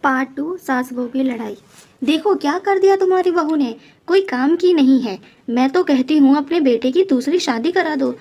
Part 2 सास बहू की लड़ाई। देखो क्या कर दिया तुम्हारी बहू ने, कोई काम की नहीं है। मैं तो कहती हूँ अपने बेटे की दूसरी शादी करा दो,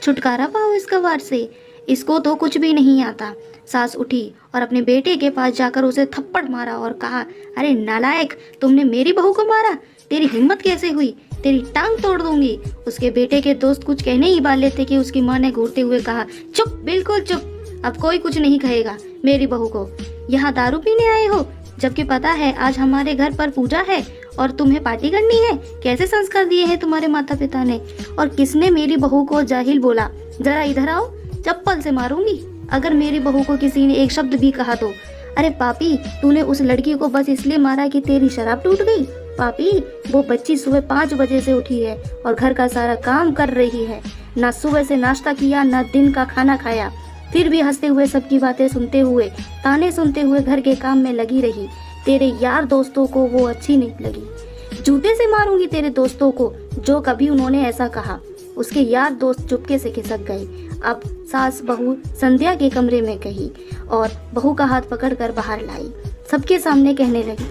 छुटकारा पाओ इसका वार से। इसको तो कुछ भी नहीं आता। सास उठी और अपने बेटे के पास जाकर उसे थप्पड़ मारा और कहा, अरे नालायक, तुमने मेरी बहू को मारा, तेरी हिम्मत कैसे हुई, तेरी टांग तोड़ दूंगी। उसके बेटे के दोस्त कुछ कहने ही वाले थे कि उसकी माँ ने घूरते हुए कहा, चुप, बिल्कुल चुप, अब कोई कुछ नहीं कहेगा मेरी बहू को। यहाँ दारू पीने आए हो, जबकि पता है आज हमारे घर पर पूजा है और तुम्हें पार्टी करनी है। कैसे संस्कार दिए हैं तुम्हारे माता पिता ने। और किसने मेरी बहू को जाहिल बोला, जरा इधर आओ, चप्पल से मारूंगी अगर मेरी बहू को किसी ने एक शब्द भी कहा तो। अरे पापी, तूने उस लड़की को बस इसलिए मारा कि तेरी शराब टूट गई। पापी, वो बच्ची सुबह 5 बजे से उठी है और घर का सारा काम कर रही है, ना सुबह से नाश्ता किया ना दिन का खाना खाया, फिर भी हंसते हुए सबकी बातें सुनते हुए, ताने सुनते हुए घर के काम में लगी रही। तेरे यार दोस्तों को वो अच्छी नहीं लगी। जूते से मारूंगी तेरे दोस्तों को जो कभी उन्होंने ऐसा कहा। उसके यार दोस्त चुपके से खिसक गए। अब सास बहू संध्या के कमरे में गई और बहू का हाथ पकड़कर बाहर लाई। सबके सामने कहने लगी,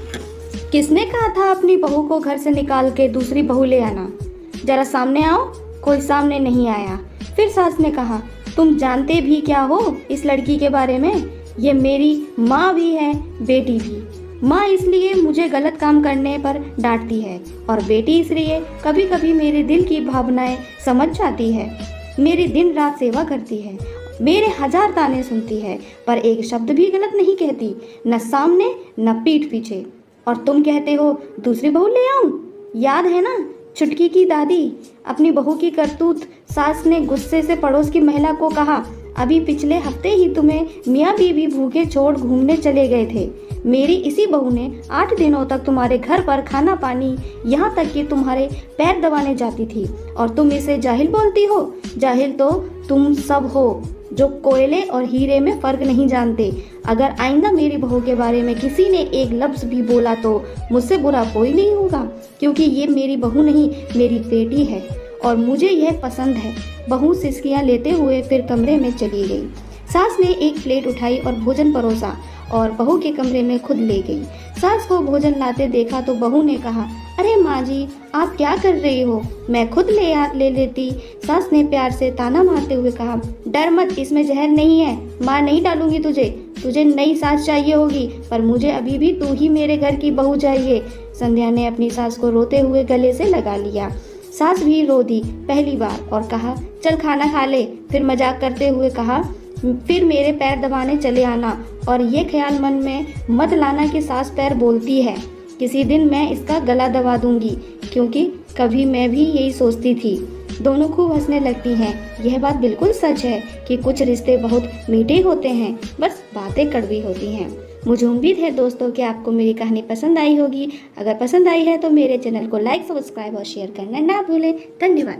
किसने कहा था अपनी बहू को घर से निकाल के दूसरी बहू ले आना, जरा सामने आओ। कोई सामने नहीं आया। फिर सास ने कहा, तुम जानते भी क्या हो इस लड़की के बारे में, ये मेरी माँ भी है, बेटी भी। माँ इसलिए मुझे गलत काम करने पर डांटती है और बेटी इसलिए कभी कभी मेरे दिल की भावनाएं समझ जाती है। मेरी दिन रात सेवा करती है, मेरे 1000 ताने सुनती है, पर एक शब्द भी गलत नहीं कहती, न सामने न पीठ पीछे। और तुम कहते हो दूसरी बहू ले आऊं, याद है ना छुटकी की दादी। अपनी बहू की करतूत सास ने गुस्से से पड़ोस की महिला को कहा, अभी पिछले हफ्ते ही तुम्हें मियाँ बीवी भूखे छोड़ घूमने चले गए थे। मेरी इसी बहू ने 8 दिनों तक तुम्हारे घर पर खाना पानी, यहाँ तक कि तुम्हारे पैर दबाने जाती थी, और तुम इसे जाहिल बोलती हो। जाहिल तो तुम सब हो जो कोयले और हीरे में फर्क नहीं जानते। अगर आइंदा मेरी बहू के बारे में किसी ने एक लफ्ज भी बोला तो मुझसे बुरा कोई नहीं होगा, क्योंकि ये मेरी बहू नहीं, मेरी बेटी है और मुझे यह पसंद है। बहू सिसकियां लेते हुए फिर कमरे में चली गई। सास ने एक प्लेट उठाई और भोजन परोसा और बहू के कमरे में खुद ले गई। सास को भोजन लाते देखा तो बहू ने कहा, अरे माँ जी, आप क्या कर रही हो, मैं खुद ले लेती। सास ने प्यार से ताना मारते हुए कहा, डर मत, इसमें जहर नहीं है, माँ नहीं डालूंगी तुझे नई सास चाहिए होगी, पर मुझे अभी भी तू ही मेरे घर की बहू चाहिए। संध्या ने अपनी सास को रोते हुए गले से लगा लिया। सास भी रो दी पहली बार और कहा, चल खाना खा ले। फिर मजाक करते हुए कहा, फिर मेरे पैर दबाने चले आना, और ये ख्याल मन में मत लाना कि सास पैर बोलती है। किसी दिन मैं इसका गला दबा दूंगी, क्योंकि कभी मैं भी यही सोचती थी। दोनों खूब हंसने लगती हैं। यह बात बिल्कुल सच है कि कुछ रिश्ते बहुत मीठे होते हैं, बस बातें कड़वी होती हैं। मुझे उम्मीद है दोस्तों कि आपको मेरी कहानी पसंद आई होगी। अगर पसंद आई है तो मेरे चैनल को लाइक, सब्सक्राइब और शेयर करना ना भूलें। धन्यवाद।